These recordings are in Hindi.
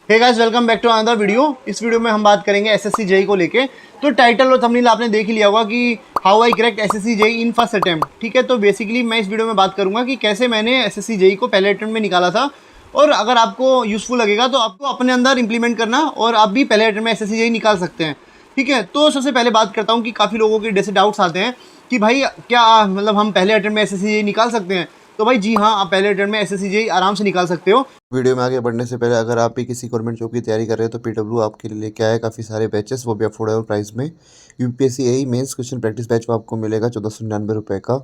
Hey guys, welcome back to another video. इस वीडियो में हम बात करेंगे एसएससी जेई को लेके। तो टाइटल और थंबनेल आपने देख ही लिया होगा कि how I cracked SSC JE in first attempt. ठीक है, तो बेसिकली मैं इस वीडियो में बात करूंगा कि कैसे मैंने एसएससी जेई को पहले अटेम्प्ट में निकाला था, और अगर आपको यूजफुल लगेगा तो आपको अपने अंदर इंप्लीमेंट करना और आप भी पहले अटेम्प्ट में एसएससी जेई निकाल सकते हैं। ठीक है, तो सबसे पहले बात करता हूँ कि काफ़ी लोगों के जैसे डाउट्स आते हैं कि भाई क्या मतलब हम पहले अटेम्प्ट में एसएससी जेई निकाल सकते हैं। तो भाई जी हाँ, आप पहले अटेम्प्ट में एसएससी जेई आराम से निकाल सकते हो। वीडियो में आगे बढ़ने से पहले अगर आप भी किसी गवर्नमेंट जॉब की तैयारी कर रहे हो तो पीडब्ल्यू आपके लिए लेके आया है काफ़ी सारे बैचेस, वो भी अफोर्डेबल प्राइस में। यूपीएससी एई मेंस क्वेश्चन प्रैक्टिस बैच वो आपको मिलेगा 1499 का।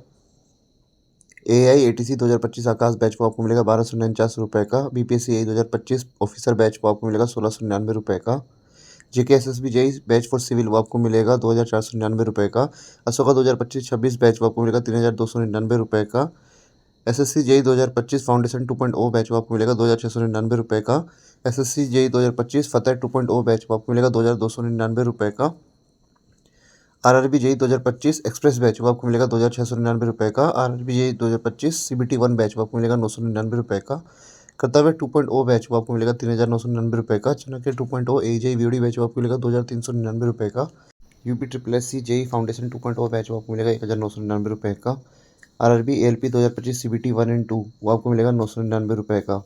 एआई एटीसी 2025 आकाश बैच वो आपको मिलेगा 1249 का। बीपीएससी एई 2025 ऑफिसर बैच वो आपको मिलेगा 1699 का। JK SSB JE batch for civil वो आपको मिलेगा 2499 का। अशोका 2025-26 बैच वो आपको मिलेगा 3299 का। एसएससी जेई 2025 फाउंडेशन 2.0 बैच वो आपको मिलेगा 2699 का। एसएससी जेई 2025 फतेह 2.0 बैच वो आपको मिलेगा 2299 का। आरआरबी जेई 2025 एक्सप्रेस बैच वो आपको मिलेगा 2699 का। आरआरबी जेई 2025 सीबीटी 1 बैच वो आपको मिलेगा 999 का। कर्तव्य 2.0 बैच वो आपको मिलेगा 3999 का। चाणक्य 2.0 एजेई वीडी बैच वो आपको मिलेगा 2399 का। UP triple S C JE foundation 2.0 batch वो आपको मिलेगा 1999 का। आरआरबी एलपी 2025 सीबीटी 1 एंड 2 वो आपको मिलेगा 999 का।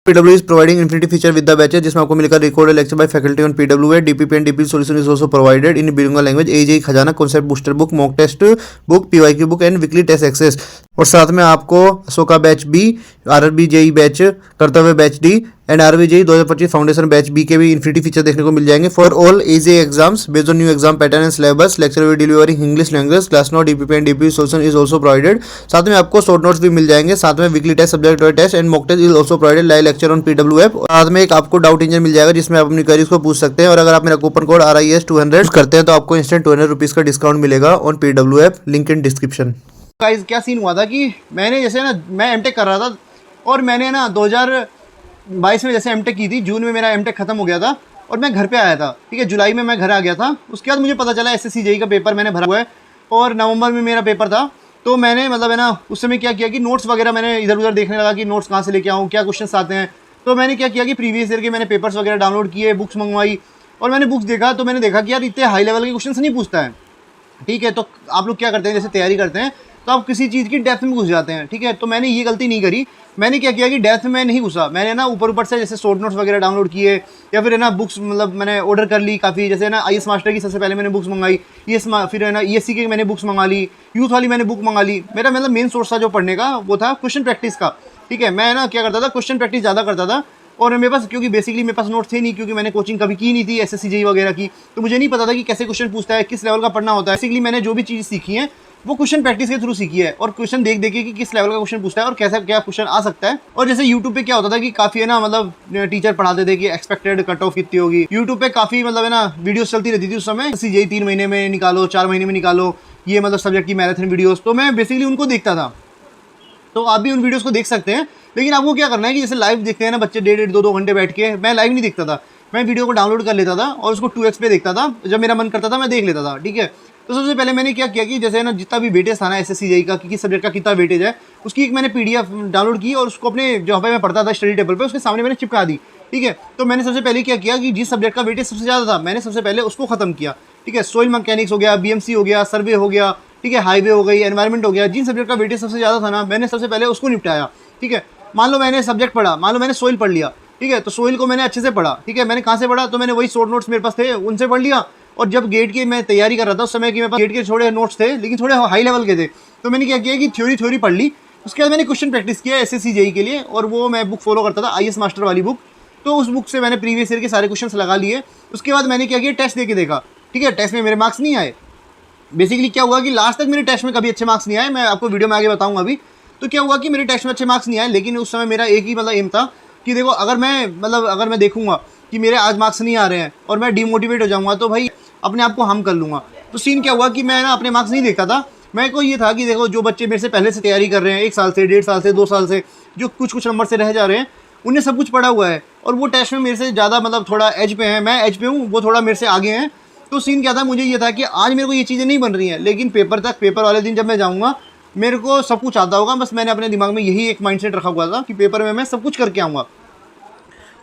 PW is providing infinity feature with the batches, जिसमें आपको मिलेगा recorded lecture by faculty on PWA, DPP and DP solution is also provided in bilingual language, AJE खजाना concept booster book, mock test book, PYQ book and weekly test access. और साथ में आपको Ashoka batch B, RRB JE batch, Kartavya batch D and RRB JE 2025 foundation batch B के भी इन्फिनिटी फीचर देखने को मिल जाएंगे for all AJE exams based on new exam pattern and syllabus. Lecture we delivering English language, class note, DPP and DP solution is also provided. साथ में आपको शॉर्ट नोट्स भी मिल जाएंगे। साथ में weekly test, subject wise test and mock test is also provided. Live lecture on PW app. साथ में एक आपको डाउट इंजन मिल जाएगा जिसमें आप अपनी क्वेरीज को पूछ सकते हैं। और अगर आप मेरा कूपन कोड RIS 200 करते हैं तो आपको इंस्टेंट 200 रुपीज़ का डिस्काउंट मिलेगा on PW app, link in description. Guys, क्या सीन हुआ था कि मैंने जैसे ना मैं एमटेक कर रहा था, और मैंने ना 2022 में जैसे एमटेक की थी, जून में मेरा एमटेक खत्म हो गया था और मैं घर पे आया था। ठीक है, जुलाई में मैं घर आ गया था। उसके बाद मुझे पता चला एसएससी जेई का पेपर मैंने भरा हुआ है और नवंबर में मेरा पेपर था। तो मैंने मतलब है ना उस समय क्या किया कि नोट्स वगैरह मैंने इधर उधर देखने लगा कि नोट्स कहाँ से लेके आऊँ, क्या क्वेश्चन आते हैं। तो मैंने क्या किया कि प्रीवियस ईयर के मैंने पेपर्स वगैरह डाउनलोड किए, बुक्स मंगवाई, और मैंने बुक्स देखा तो मैंने देखा कि यार इतने हाई लेवल के क्वेश्चन नहीं पूछता है। ठीक है, तो आप लोग क्या करते हैं, जैसे तैयारी करते हैं तो आप किसी चीज़ की डेप्थ में घुस जाते हैं। ठीक है, तो मैंने ये गलती नहीं करी। मैंने क्या किया कि डेप्थ में नहीं घुसा। मैंने ना ऊपर ऊपर से जैसे शॉर्ट नोट्स वगैरह डाउनलोड किए, या फिर है ना बुक्स मतलब मैंने ऑर्डर कर ली काफ़ी। जैसे ना IAS मास्टर की सबसे पहले मैंने बुक्स मंगाई, फिर है ना ESC की मैंने बुक्स मंगा ली, यूथ वाली मैंने बुक मंगा ली। मेरा मतलब मेन सोर्स था जो पढ़ने का वो था क्वेश्चन प्रैक्टिस का। ठीक है, मैं ना क्या करता था, क्वेश्चन प्रैक्टिस ज़्यादा करता था। और मेरे पास क्योंकि बेसिकली मेरे पास नोट्स थे नहीं, क्योंकि मैंने कोचिंग कभी की नहीं थी एसएससी जेई वगैरह की, तो मुझे नहीं पता था कि कैसे क्वेश्चन पूछता है, किस लेवल का पढ़ना होता है। बेसिकली मैंने जो भी चीज़ सीखी है वो क्वेश्चन प्रैक्टिस के थ्रू सीखी है, और क्वेश्चन देख देख के कि किस लेवल का क्वेश्चन पूछता है और कैसा क्या क्वेश्चन आ सकता है। और जैसे यूट्यूब पे क्या होता था कि काफ़ी है ना मतलब टीचर पढ़ाते थे कि एक्सपेक्टेड कट ऑफ कितनी होगी। यूट्यूब पे काफ़ी मतलब है ना वीडियोस चलती रहती थी उस समय, एसएससी जेई 3 महीने में निकालो, 4 महीने में निकालो, ये मतलब सब्जेक्ट की मैराथन वीडियोस। तो मैं बेसिकली उनको देखता था। तो आप भी उन वीडियोस को देख सकते हैं, लेकिन आपको क्या करना है कि जैसे लाइव देखते हैं ना बच्चे 1.5 2 घंटे बैठ के, मैं लाइव नहीं देखता था। मैं वीडियो को डाउनलोड कर लेता था और उसको 2x पे देखता था। जब मेरा मन करता था मैं देख लेता था। ठीक है, तो सबसे पहले मैंने क्या किया कि जैसे ना जितना भी वेटेज था ना एसएससी जेई का, किस सब्जेक्ट का कितना वेटेज है, उसकी एक मैंने PDF डाउनलोड की और उसको अपने जहाँ पे मैं पढ़ता था स्टडी टेबल पे उसके सामने मैंने चिपका दी। ठीक है, तो मैंने सबसे पहले क्या किया कि जिस सब्जेक्ट का वेटेज सबसे ज़्यादा था मैंने सबसे पहले उसको खत्म किया। ठीक है, सोइल मैकेनिक्स हो गया, BMC हो गया, सर्वे हो गया, ठीक है, हाईवे हो गई, एनवायरमेंट हो गया, जिन सब्जेक्ट का वेटेज सबसे ज़्यादा था ना मैंने सबसे पहले उसको निपटाया। ठीक है, मान लो मैंने सब्जेक्ट पढ़ा, मान लो मैंने सोइल पढ़ लिया। ठीक है, तो सोइल को मैंने अच्छे से पढ़ा। ठीक है, मैंने कहाँ से पढ़ा, तो मैंने वही शॉर्ट नोट्स मेरे पास थे उनसे पढ़ लिया। और जब गेट की मैं तैयारी कर रहा था उस समय कि मेरे पास गेट के थोड़े नोट्स थे लेकिन थोड़े हाई लेवल के थे, तो मैंने क्या किया कि थ्योरी पढ़ ली। उसके बाद मैंने क्वेश्चन प्रैक्टिस किया एसएससी जेई के लिए, और वो मैं बुक फॉलो करता था IAS मास्टर वाली बुक। तो उस बुक से मैंने प्रीवियस ईयर के सारे क्वेश्चन लगा लिए। उसके बाद मैंने क्या किया, टेस्ट दे के देखा। ठीक है, टेस्ट में मेरे मार्क्स नहीं आए। बेसिकली क्या हुआ कि लास्ट तक मेरे टेस्ट में कभी अच्छे मार्क्स नहीं आए, मैं आपको वीडियो में आगे बताऊंगा अभी। तो क्या हुआ कि मेरे टेस्ट में अच्छे मार्क्स नहीं आए, लेकिन उस समय मेरा एक ही मतलब एम था कि देखो अगर मैं देखूंगा कि मेरे आज मार्क्स नहीं आ रहे हैं और मैं डिमोटिवेट हो जाऊंगा तो भाई अपने आप को हार्म कर लूँगा। तो सीन क्या हुआ कि मैं ना अपने मार्क्स नहीं देखता था। मैं को ये था कि देखो जो बच्चे मेरे से पहले से तैयारी कर रहे हैं 1 साल से, 1.5 साल से, 2 साल से, जो कुछ नंबर से रह जा रहे हैं, उन्हें सब कुछ पढ़ा हुआ है और वो टेस्ट में मेरे से ज़्यादा मतलब थोड़ा एज पे है, मैं एज पे हूँ, वो थोड़ा मेरे से आगे हैं। तो सीन क्या था, मुझे ये था कि आज मेरे को ये चीज़ें नहीं बन रही हैं, लेकिन पेपर वाले दिन जब मैं जाऊँगा मेरे को सब कुछ आता होगा। बस मैंने अपने दिमाग में यही एक माइंडसेट रखा हुआ था कि पेपर में मैं सब कुछ करके आऊँगा।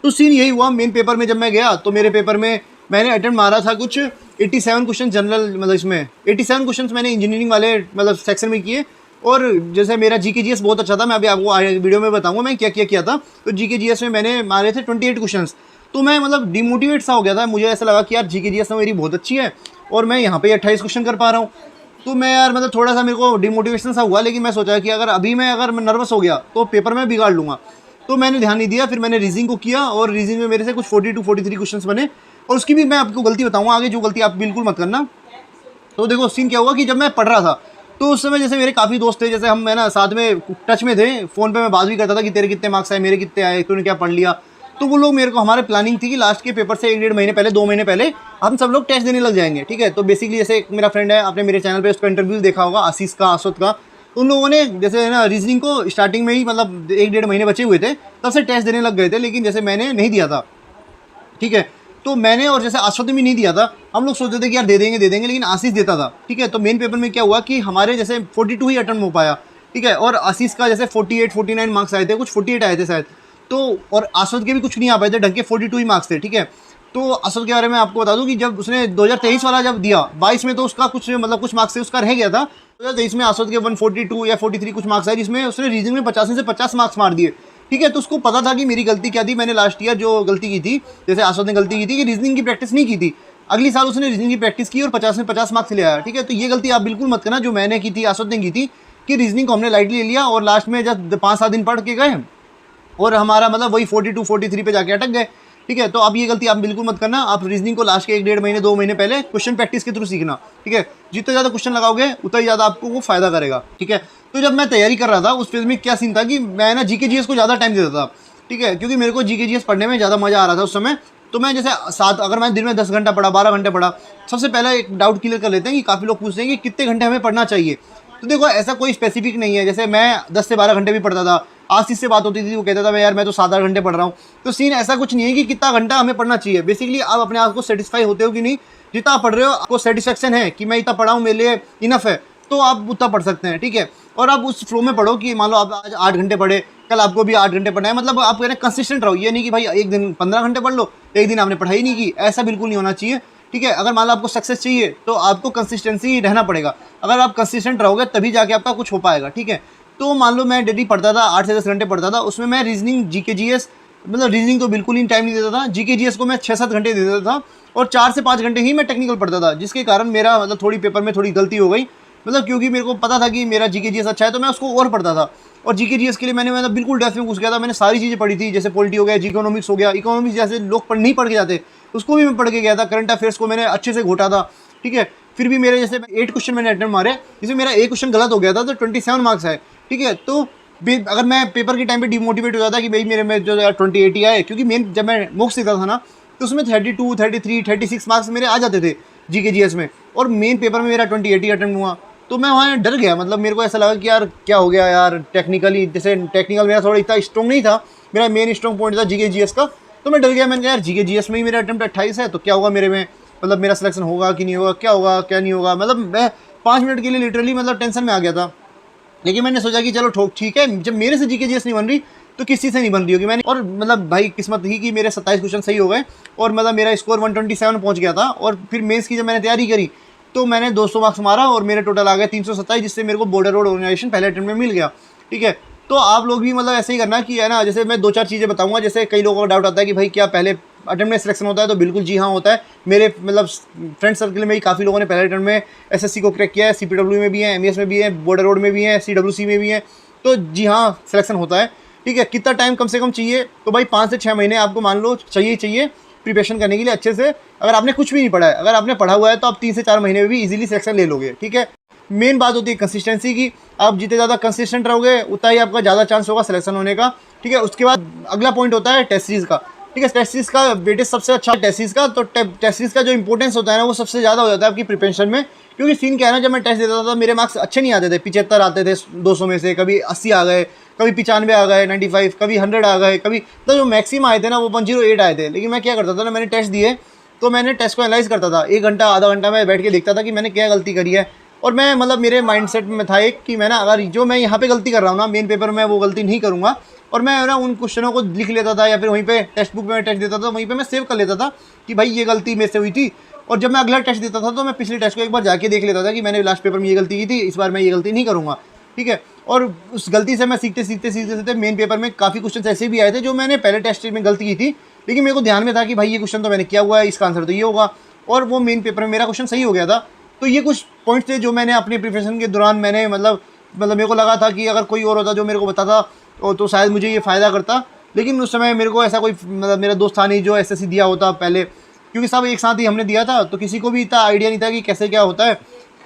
तो सीन यही हुआ मेन पेपर में जब मैं गया तो मेरे पेपर में मैंने अटेम्प्ट मारा था कुछ 87 क्वेश्चन जनरल, मतलब इसमें 87 क्वेश्चन मैंने इंजीनियरिंग वाले मतलब सेक्शन में किए। और जैसे मेरा जीके जीएस बहुत अच्छा था, मैं अभी आपको वीडियो में बताऊंगा मैं क्या क्या किया था। तो जीके जीएस में मैंने मारे थे 28 क्वेश्चंस। तो मैं मतलब डिमोटिवेट सा हो गया था, मुझे ऐसा लगा कि यार जीके जीएस में मेरी बहुत अच्छी है और मैं यहाँ पे 28 क्वेश्चन कर पा रहा हूँ। तो मैं यार मतलब थोड़ा सा मेरे को डिमोटिवेशन सा हुआ, लेकिन मैं सोचा कि अगर मैं नर्वस हो गया तो पेपर में बिगाड़ लूँगा। तो मैंने ध्यान नहीं दिया, फिर मैंने रीजनिंग को किया और रीजनिंग में मेरे से कुछ 42-43 क्वेश्चंस बने। और उसकी भी मैं आपको गलती बताऊँगा आगे, जो गलती आप बिल्कुल मत करना। तो देखो सीन क्या हुआ कि जब मैं पढ़ रहा था तो उस समय जैसे मेरे काफ़ी दोस्त थे, जैसे हम मैं ना साथ में टच में थे, फ़ोन पे मैं बात भी करता था कि तेरे कितने मार्क्स आए, मेरे कितने आए, तूने क्या पढ़ लिया। तो वो लोग मेरे को, हमारे प्लानिंग थी कि लास्ट के पेपर से 1-1.5 महीने पहले, 2 महीने पहले हम सब लोग टेस्ट देने लग जाएंगे, ठीक है। तो बेसिकली जैसे एक मेरा फ्रेंड है, आपने मेरे चैनल पे उसका इंटरव्यू देखा होगा, आशीष का, आसुद का। उन लोगों ने जैसे ना रीजनिंग को स्टार्टिंग में ही मतलब 1-1.5 महीने बचे हुए थे तब से टेस्ट देने लग गए थे, लेकिन जैसे मैंने नहीं दिया था, ठीक है। तो मैंने और जैसे आश्वत भी नहीं दिया था, हम लोग सोचते थे कि यार दे देंगे, लेकिन आशीष देता था, ठीक है। तो मेन पेपर में क्या हुआ कि हमारे जैसे 42 ही अटेम्प्ट हो पाया, ठीक है। और आशीष का जैसे 48-49 मार्क्स आए थे, कुछ 48 आए थे शायद। तो और आश्वत के भी कुछ नहीं आ पाए थे, ढंग के 42 ही मार्क्स थे, ठीक है। तो आश्वत के बारे में आपको बता दूं कि जब उसने 2023 वाला जब दिया 22 में, तो उसका कुछ मतलब कुछ मार्क्स से उसका रह गया था। 2023 में आश्वत के 142 या 43 कुछ मार्क्स आए, जिसमें उसने रीजनिंग में 85 से 50 मार्क्स मार दिए, ठीक है। तो उसको पता था कि मेरी गलती क्या थी, मैंने लास्ट ईयर जो गलती की थी, जैसे आसवद ने गलती की थी कि रीजनिंग की प्रैक्टिस नहीं की थी। अगली साल उसने रीजनिंग की प्रैक्टिस की और 50 में 50 मार्क्स ले आया, ठीक है। तो ये गलती आप बिल्कुल मत करना जो मैंने की थी, आसवद ने की थी, कि रीजनिंग को हमने लाइटली ले लिया और लास्ट में जब 5-7 दिन पढ़ के गए और हमारा मतलब वही 42-43 पे जाके अटक गए, ठीक है। तो अब ये गलती आप बिल्कुल मत करना। आप रीजनिंग को लास्ट के 1-1.5 महीने 2 महीने पहले क्वेश्चन प्रैक्टिस के थ्रू सीखना, ठीक है। जितने ज़्यादा क्वेश्चन लगाओगे उतना ही ज़्यादा आपको वो फायदा करेगा, ठीक है। तो जब मैं तैयारी कर रहा था उस फेज में क्या सीन था कि मैं ना जीके जीएस को ज़्यादा टाइम देता था, ठीक है, क्योंकि मेरे को जीके जीएस पढ़ने में ज़्यादा मज़ा आ रहा था उस समय। तो मैं जैसे अगर मैं दिन में 10 घंटा पढ़ा, 12 घंटे पढ़ा, सबसे पहले एक डाउट क्लियर कर लेते हैं कि काफ़ी लोग पूछते हैं कि कितने घंटे हमें पढ़ना चाहिए। तो देखो ऐसा कोई स्पेसिफिक नहीं है, जैसे मैं 10 से 12 घंटे भी पढ़ता था। आशीष से बात होती थी, वो कहता था मैं यार मैं तो 7-8 घंटे पढ़ रहा हूँ। तो सीन ऐसा कुछ नहीं है कि कितना घंटा हमें पढ़ना चाहिए। बेसिकली आप अपने आप को सेटिस्फाई होते हो कि नहीं, जितना आप पढ़ रहे हो आपको सेटिस्फेक्शन है कि मैं इतना पढ़ा हूँ, मेरे लिए इनफ है, तो आप उतना पढ़ सकते हैं, ठीक है। और आप उस फ्लो में पढ़ो कि मान लो आप आज 8 घंटे पढ़े, कल आपको भी 8 घंटे पढ़ना है, मतलब आप कहना कंसिस्टेंट रहो। ये नहीं कि भाई एक दिन 15 घंटे पढ़ लो, एक दिन आपने पढ़ाई नहीं की, ऐसा बिल्कुल नहीं होना चाहिए, ठीक है। अगर मान लो आपको सक्सेस चाहिए तो आपको कंसिस्टेंसी रहना पड़ेगा। अगर आप कंसिस्टेंट रहोगे तभी जाके आपका कुछ हो पाएगा, ठीक है। तो मान लो मैं डेली पढ़ता था 8 से 10 घंटे पढ़ता था, उसमें मैं रीजनिंग, जीके जीएस, मतलब रीजनिंग तो बिल्कुल ही टाइम नहीं देता था, जीके जीएस को मैं 6-7 घंटे दे देता था और 4 से 5 घंटे ही मैं टेक्निकल पढ़ता था, जिसके कारण मेरा मतलब थोड़ी पेपर में थोड़ी गलती हो गई। मतलब क्योंकि मेरे को पता था कि मेरा जीके जीएस अच्छा है तो मैं उसको और पढ़ता था। और जीके जीएस के लिए मैंने मतलब बिल्कुल डेप्थ में घुस गया था, मैंने सारी चीज़ें पढ़ी थी, जैसे पॉलिटी हो गया, इकोनॉमिक्स हो गया। इकोनॉमिक्स जैसे लोग नहीं पढ़ के जाते उसको भी मैं पढ़ के गया था, करंट अफेयर्स को मैंने अच्छे से घोटा था, ठीक है। फिर भी मेरे जैसे 8 क्वेश्चन मैंने अटेम्प्ट मारे, जिसमें मेरा एक क्वेश्चन गलत हो गया था तो 27 मार्क्स आए, ठीक है। तो अगर मैं पेपर के टाइम पे डिमोटिवेट हो जाता कि भाई मेरे में जो 20-80 आए, क्योंकि मेन जब मैं मुक्स देता था ना तो उसमें 32, 33, 36 मार्क्स मेरे आ जाते थे जीके जीएस में, और मेन पेपर में मेरा 20-80 अटेम्प्ट हुआ। तो मैं वहाँ डर गया, मतलब मेरे को ऐसा लगा कि यार क्या हो गया यार, टेक्निकली जैसे टेक्निकल मेरा थोड़ा इतना स्ट्रॉन्ग नहीं था, मेरा मेन स्ट्रॉन्ग पॉइंट था जीके जीएस का। तो मैं डर गया, मैंने कहा यार जीके जीएस में ही मेरा अटेम्प्ट 28 है तो क्या होगा मेरे में, मतलब मेरा सिलेक्शन होगा कि नहीं होगा, क्या होगा क्या नहीं होगा। मतलब मैं 5 मिनट के लिए लिटरली मतलब टेंशन में आ गया था। लेकिन मैंने सोचा कि चलो ठीक है, जब मेरे से जीके जीएस नहीं बन रही तो किसी से नहीं बन रही होगी मैंने। और मतलब भाई किस्मत थी कि मेरे 27 क्वेश्चन सही हो गए और मतलब मेरा स्कोर 127 पहुंच गया था। और फिर मेंस की जब मैंने तैयारी करी तो मैंने 200 मार्क्स मारा और मेरे टोटल आ गए 327, जिससे मेरे को बॉर्डर रोड ऑर्गेनाइजेशन पहले अटेम्प्ट में मिल गया, ठीक है। तो आप लोग भी मतलब ऐसे ही करना कि है ना, जैसे मैं 2-4 चीज़ें बताऊंगा। जैसे कई लोगों का डाउट आता है कि भाई क्या पहले अटेम्प्ट में सिलेक्शन होता है, तो बिल्कुल जी हाँ होता है। मेरे मतलब फ्रेंड सर्कल में ही काफ़ी लोगों ने पहले अटेम्प्ट में एसएससी को क्रैक किया है, सीपीडब्ल्यू में भी है, एमईएस में भी है, बॉर्डर रोड में भी है, सीडब्ल्यूसी में भी है। तो जी हाँ सिलेक्शन होता है, ठीक है। कितना टाइम कम से कम चाहिए, तो भाई 5 से 6 महीने आपको मान लो चाहिए प्रिपरेशन करने के लिए अच्छे से। अगर आपने कुछ भी नहीं पढ़ा है, अगर आपने पढ़ा हुआ है तो आप 3 से 4 महीने में भी इजीली सिलेक्शन ले लोगे, ठीक है। मेन बात होती है कंसिस्टेंसी की, आप जितने ज़्यादा कंसिस्टेंट रहोगे उतना ही आपका ज़्यादा चांस होगा सिलेक्शन होने का, ठीक है। उसके बाद अगला पॉइंट होता है टेस्ट सीरीज का, ठीक है। टेस्ट सीरीज का वेटेज सबसे अच्छा टेस्ट सीरीज का, तो टेस्ट सीरीज का जो इंपॉर्टेंस होता है ना वो सबसे ज़्यादा हो जाता है आपकी प्रिपरेशन में। क्योंकि सीन क्या है ना, जब मैं टेस्ट देता था मेरे मार्क्स अच्छे नहीं आते थे, 75 आते थे 200 में से, कभी 80 आ गए, कभी 95 आ गए, 95, कभी 100 आ गए, कभी तो जो मैक्सिमम आए थे ना वो 108 आए थे। लेकिन मैं क्या करता था ना, मैंने टेस्ट दिए तो मैंने टेस्ट को एनालाइज करता था, 1 घंटा आधा घंटा मैं बैठ के देखता था कि मैंने क्या गलती करी है। और मैं मतलब मेरे माइंडसेट में था एक कि मैं ना अगर जो मैं यहाँ पे गलती कर रहा हूँ ना मेन पेपर में वो गलती नहीं करूँगा, और मैं ना उन क्वेश्चनों को लिख लेता था, या फिर वहीं पे टेक्स्ट बुक में टेस्ट देता था, वहीं पे मैं सेव कर लेता था कि भाई ये गलती मेरे से हुई थी। और जब मैं अगला टेस्ट देता था तो मैं पिछले टेस्ट को एक बार जाके देख लेता था कि मैंने लास्ट पेपर में ये गलती की थी, इस बार मैं ये गलती नहीं करूँगा, ठीक है। और उस गलती से मैं सीखते मेन पेपर में काफ़ी क्वेश्चन ऐसे भी आए थे जो मैंने पहले टेस्ट में गलती की थी, लेकिन मेरे को ध्यान में था कि भाई ये क्वेश्चन तो मैंने किया हुआ है, इसका आंसर तो ये होगा, और वो मेन पेपर में मेरा क्वेश्चन सही हो गया था। तो ये कुछ पॉइंट्स थे जो मैंने अपने प्रिपरेशन के दौरान मैंने मतलब मेरे को लगा था कि अगर कोई और होता जो मेरे को बताता तो शायद मुझे ये फ़ायदा करता, लेकिन उस समय मेरे को ऐसा कोई मतलब मेरा दोस्त था नहीं जो एसएससी दिया होता पहले, क्योंकि सब एक साथ ही हमने दिया था, तो किसी को भी इतना आइडिया नहीं था कि कैसे क्या होता है।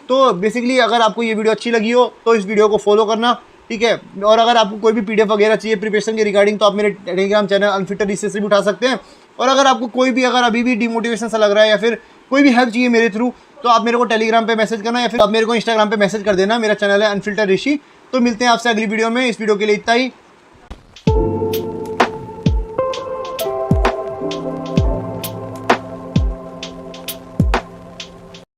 तो बेसिकली अगर आपको ये वीडियो अच्छी लगी हो तो इस वीडियो को फॉलो करना, ठीक है। और अगर आपको कोई भी पीडीएफ वगैरह चाहिए प्रिपरेशन के रिगार्डिंग तो आप मेरे टेलीग्राम चैनल अनफिल्टर्ड से भी उठा सकते हैं। और अगर आपको कोई भी अगर अभी भी डिमोटिवेशन सा लग रहा है या फिर कोई भी हेल्प चाहिए मेरे थ्रू, तो आप मेरे को टेलीग्राम पे मैसेज करना, या फिर आप मेरे को इंस्टाग्राम पे मैसेज कर देना। मेरा चैनल है अनफिल्टर्ड ऋषि। तो मिलते हैं आपसे अगली वीडियो में। इस वीडियो के लिए इतना ही।